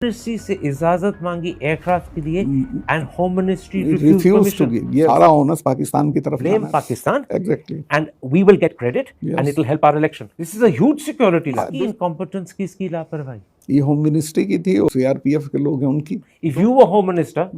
Ministry से इजाजत मांगी एयरक्राफ्ट के लिए and home ministry refused to give. ये सारा ओनर्स पाकिस्तान की तरफ blame जाना है. Pakistan Exactly. and we will get credit Yes. and it will help our election. This is a huge security loss. Incompetence की इसकी लापरवाही. ये होम मिनिस्ट्री की थी, सीआरपीएफ के लोग हैं उनकी. If you were home minister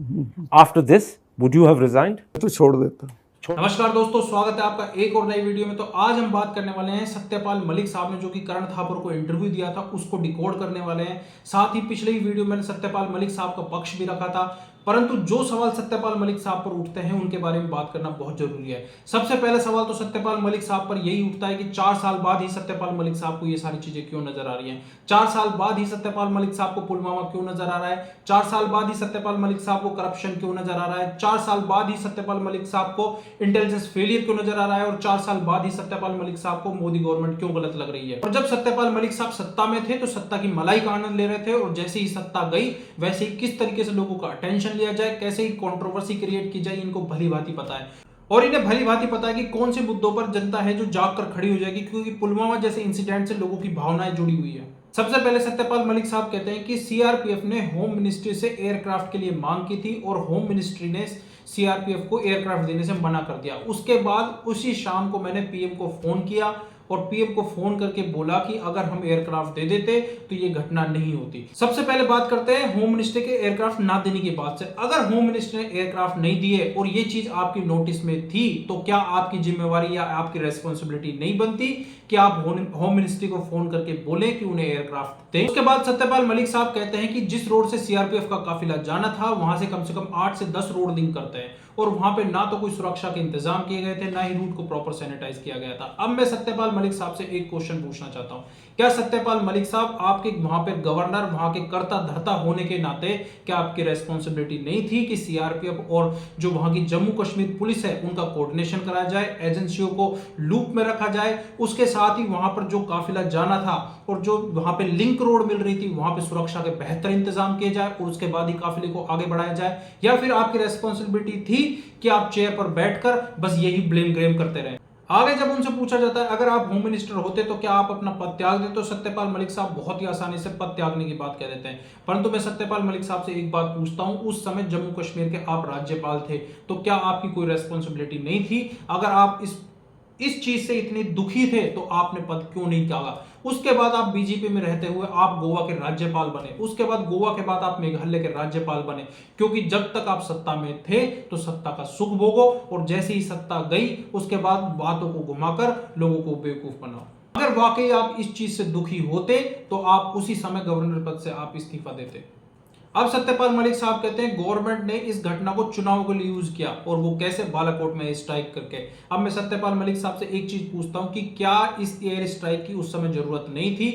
after this, would you have resigned? तो छोड़ देता. नमस्कार दोस्तों, स्वागत है आपका एक और नई वीडियो में। तो आज हम बात करने वाले हैं सत्यपाल मलिक साहब ने जो कि करण थापर को इंटरव्यू दिया था उसको डिकोड करने वाले हैं। साथ ही पिछले ही वीडियो में सत्यपाल मलिक साहब का पक्ष भी रखा था, परंतु जो सवाल सत्यपाल मलिक साहब पर उठते हैं उनके बारे में बात करना बहुत जरूरी है। सबसे पहले सवाल तो सत्यपाल मलिक साहब पर यही उठता है कि 4 साल बाद ही सत्यपाल मलिक साहब को ये सारी चीजें क्यों नजर आ रही हैं। 4 साल बाद ही सत्यपाल मलिक साहब को पुलवामा क्यों नजर आ रहा है। 4 साल बाद ही सत्यपाल मलिक साहब को करप्शन क्यों नजर आ रहा है। 4 साल बाद ही सत्यपाल मलिक साहब को इंटेलिजेंस फेलियर क्यों नजर आ रहा है। और 4 साल बाद ही सत्यपाल मलिक साहब को मोदी गवर्नमेंट क्यों गलत लग रही है। और जब सत्यपाल मलिक साहब सत्ता में थे तो सत्ता की मलाई का आनंद ले रहे थे, और जैसे ही सत्ता गई वैसे ही किस तरीके से लोगों का अटेंशन लिया जाए, कैसे कंट्रोवर्सी क्रिएट की जाए, इनको भली भांति पता है। और इन्हें भली भांति पता है कि कौन से मुद्दों पर जनता है जो जाग कर खड़ी हो जाएगी, क्योंकि पुलवामा जैसे इंसिडेंट से लोगों की भावनाएं जुड़ी हुई है। सबसे पहले सत्यपाल मलिक साहब कहते हैं कि सीआरपीएफ ने होम मिनिस्ट्री से एयरक्राफ्ट के लिए मांग की थी और होम मिनिस्ट्री ने सीआरपीएफ को एयरक्राफ्ट देने से मना कर दिया। उसके बाद उसी शाम को मैंने पीएम को फोन किया और पीएम को फोन करके बोला कि अगर हम एयरक्राफ्ट दे देते तो ये घटना नहीं होती। सबसे पहले बात करते हैं होम मिनिस्ट्री के एयरक्राफ्ट ना देने की बात से। अगर होम मिनिस्ट्री ने एयरक्राफ्ट नहीं दिए और ये चीज आपकी नोटिस में थी तो क्या आपकी जिम्मेवारी या आपकी रेस्पॉन्सिबिलिटी नहीं बनती कि आप होम मिनिस्ट्री को फोन करके बोले कि उन्हें एयरक्राफ्ट दें। उसके बाद सत्यपाल मलिक साहब कहते हैं कि जिस रोड से सीआरपीएफ का काफिला जाना था वहां से कम 8 से 10 रोड लिंक करते हैं, और वहां पे ना तो कोई सुरक्षा के इंतजाम किए गए थे, ना ही रूट को प्रॉपर सैनिटाइज किया गया था। अब मैं सत्यपाल मलिक साहब से एक क्वेश्चन पूछना चाहता हूं, क्या सत्यपाल मलिक साहब आपके वहां पे गवर्नर, वहां के कर्ता धर्ता होने के नाते क्या आपकी रेस्पॉन्सिबिलिटी नहीं थी कि सीआरपीएफ और जो वहां की जम्मू कश्मीर पुलिस है उनका कोऑर्डिनेशन कराया जाए, एजेंसियों को लूप में रखा जाए, उसके साथ ही वहां पर जो काफिला जाना था और जो वहां पे लिंक रोड मिल रही थी वहां पे सुरक्षा के बेहतर इंतजाम किए जाए और उसके बाद ही काफिले को आगे बढ़ाया जाए, या फिर आपकी रेस्पॉन्सिबिलिटी थी कि आप चेयर पर बैठकर बस यही ब्लेम ग्रेम करते रहे। आगे जब उनसे पूछा जाता है अगर आप होम मिनिस्टर होते तो क्या आप अपना पद त्याग देते, तो सत्यपाल मलिक साहब बहुत ही आसानी से पद त्यागने की बात कह देते हैं। परंतु मैं सत्यपाल मलिक साहब से एक बात पूछता हूं, उस समय जम्मू कश्मीर के आप राज्यपाल थे तो क्या आपकी कोई रेस्पॉन्सिबिलिटी नहीं थी? अगर आप इस चीज से इतने दुखी थे तो आपने पद क्यों नहीं त्यागा? उसके बाद आप बीजेपी में रहते हुए आप गोवा के राज्यपाल बने, उसके बाद गोवा के बाद आप मेघालय के राज्यपाल बने, क्योंकि जब तक आप सत्ता में थे तो सत्ता का सुख भोगो और जैसे ही सत्ता गई उसके बाद बातों को घुमाकर लोगों को बेवकूफ बनाओ। अगर वाकई आप इस चीज से दुखी होते तो आप उसी समय गवर्नर पद से आप इस्तीफा देते। अब सत्यपाल मलिक साहब कहते हैं गवर्नमेंट ने इस घटना को चुनाव के लिए यूज किया, और वो कैसे? बालाकोट में स्ट्राइक करके। अब मैं सत्यपाल मलिक साहब से एक चीज पूछता हूं कि क्या इस एयर स्ट्राइक की उस समय जरूरत नहीं थी?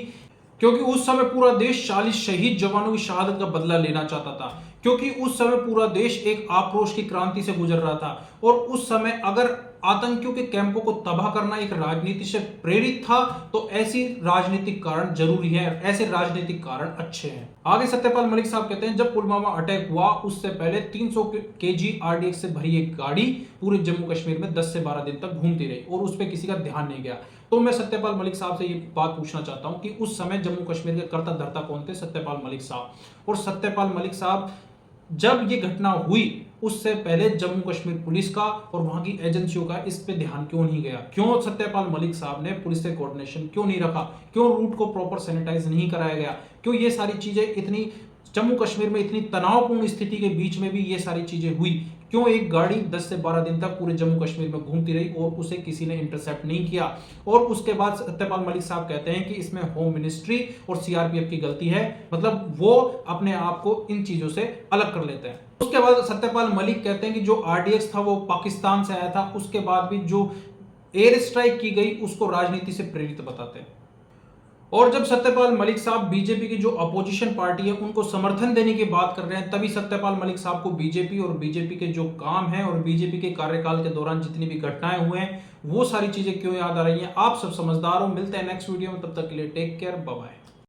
क्योंकि उस समय पूरा देश 40 शहीद जवानों की शहादत का बदला लेना चाहता था, क्योंकि उस समय पूरा देश एक आक्रोश की क्रांति से गुजर रहा था, और उस समय अगर आतंकियों के कैंपों को तबाह करना एक राजनीति से प्रेरित था तो ऐसी राजनीतिक कारण जरूरी है, ऐसे राजनीतिक कारण अच्छे हैं। आगे सत्यपाल मलिक साहब कहते हैं जब पुलवामा अटैक हुआ उससे पहले 300 केजी आरडीएक्स से भरी एक गाड़ी पूरे जम्मू कश्मीर में 10 से 12 दिन तक घूमती रही और उस पर किसी का ध्यान नहीं गया। तो मैं सत्यपाल मलिक साहब से ये बात पूछना चाहता हूं कि उस समय जम्मू कश्मीर के कर्ता धर्ता कौन थे? सत्यपाल मलिक साहब। और सत्यपाल मलिक साहब जब ये घटना हुई उससे पहले जम्मू कश्मीर पुलिस का और वहां की एजेंसियों का इस पे ध्यान क्यों नहीं गया? क्यों सत्यपाल मलिक साहब ने पुलिस से कोऑर्डिनेशन क्यों नहीं रखा? क्यों रूट को प्रॉपर सैनिटाइज नहीं कराया गया? क्यों ये सारी चीजें इतनी जम्मू कश्मीर में इतनी तनावपूर्ण स्थिति के बीच में भी ये सारी चीजें हुई? क्यों एक गाड़ी 10 से 12 दिन तक पूरे जम्मू कश्मीर में घूमती रही और उसे किसी ने इंटरसेप्ट नहीं किया? और उसके बाद सत्यपाल मलिक साहब कहते हैं कि इसमें होम मिनिस्ट्री और सीआरपीएफ की गलती है, मतलब वो अपने आप को इन चीजों से अलग कर लेते हैं। उसके बाद सत्यपाल मलिक कहते हैं कि जो आरडीएक्स था वो पाकिस्तान से आया था, उसके बाद भी जो एयर स्ट्राइक की गई उसको राजनीति से प्रेरित बताते हैं। और जब सत्यपाल मलिक साहब बीजेपी की जो अपोजिशन पार्टी है उनको समर्थन देने की बात कर रहे हैं, तभी सत्यपाल मलिक साहब को बीजेपी और बीजेपी के जो काम है और बीजेपी के कार्यकाल के दौरान जितनी भी घटनाएं हुए हैं वो सारी चीजें क्यों याद आ रही हैं? आप सब समझदार हो। मिलते हैं नेक्स्ट वीडियो में, तब तक के लिए टेक केयर, बाय बाय।